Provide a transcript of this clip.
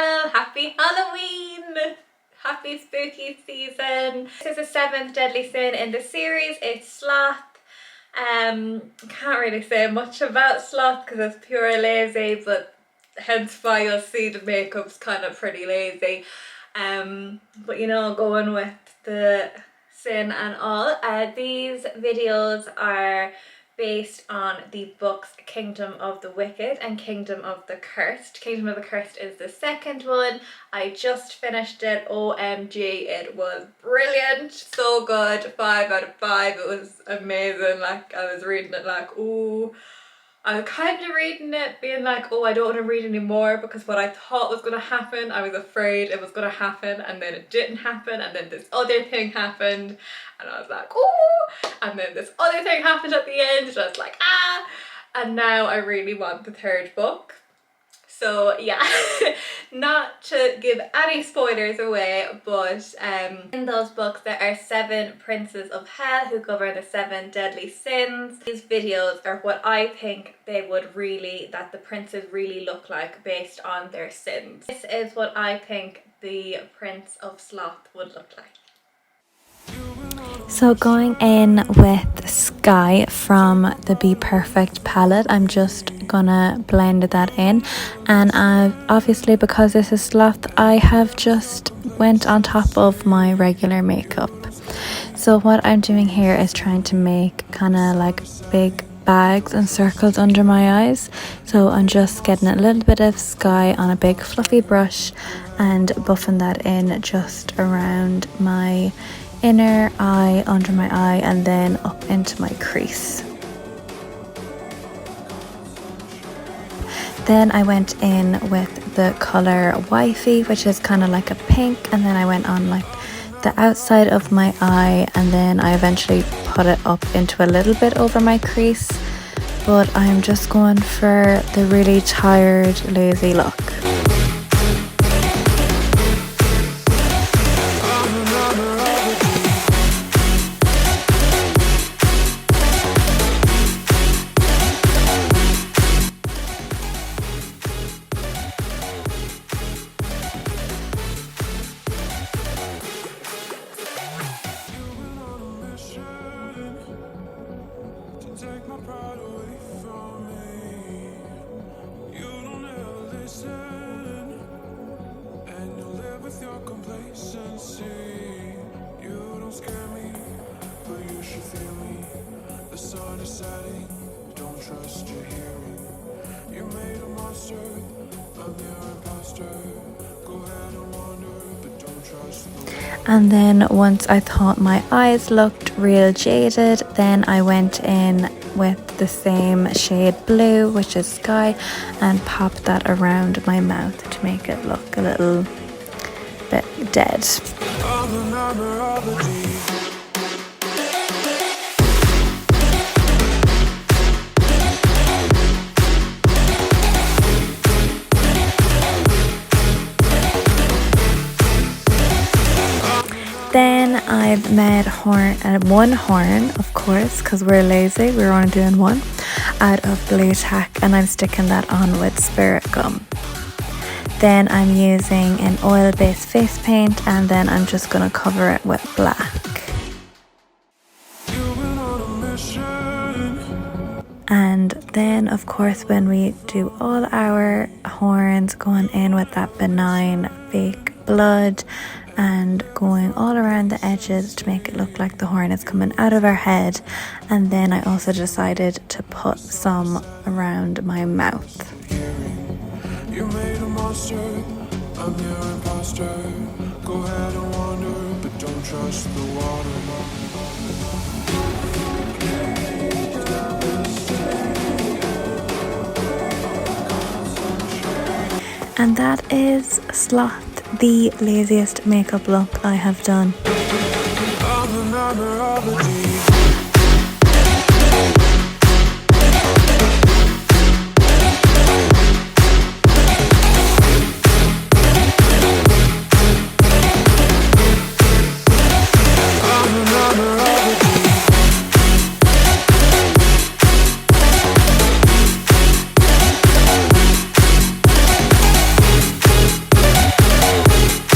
well. Happy Halloween! Happy spooky season. This is the 7th deadly sin in the series. It's sloth. Can't really say much about sloth because it's pure lazy, but hence why you'll see the makeup's kind of pretty lazy. But you know, going with the sin and all. These videos are based on the books Kingdom of the Wicked and Kingdom of the Cursed. Kingdom of the Cursed is the second one. I just finished it. OMG, it was brilliant, so good, 5 out of 5. It was amazing. Like, I was reading it like, ooh, I was kind of reading it being like, oh, I don't want to read anymore, because what I thought was going to happen, I was afraid it was going to happen, and then it didn't happen, and then this other thing happened, and I was like, oh, and then this other thing happened at the end, and I was like, ah, and now I really want the third book. So yeah, not to give any spoilers away, but in those books there are 7 princes of hell who govern the 7 deadly sins. These videos are what I think they would really, that the princes really look like based on their sins. This is what I think the Prince of Sloth would look like. So going in with Sky from the Bperfect palette, I'm just gonna blend that in, and obviously because this is Sloth, I have just went on top of my regular makeup. So what I'm doing here is trying to make kind of like big bags and circles under my eyes. So I'm just getting a little bit of Sky on a big fluffy brush and buffing that in just around my inner eye, under my eye, and then up into my crease. Then I went in with the colour Wifey, which is kind of like a pink, and then I went on like the outside of my eye, and then I eventually put it up into a little bit over my crease, but I'm just going for the really tired, lazy look. And then once I thought my eyes looked real jaded, then I went in with the same shade blue, which is Sky, and popped that around my mouth to make it look a little bit dead. Then I've made one horn, of course, because we're lazy, we're only doing one, out of blue tack, and I'm sticking that on with spirit gum. Then I'm using an oil-based face paint, and then I'm just going to cover it with black. And then, of course, when we do all our horns, going in with that benign fake blood and going all around the edges to make it look like the horn is coming out of our head. And then I also decided to put some around my mouth. You made a monster, I'm your imposter. Go ahead and wander, but don't trust the water. And that is Sloth, the laziest makeup look I have done.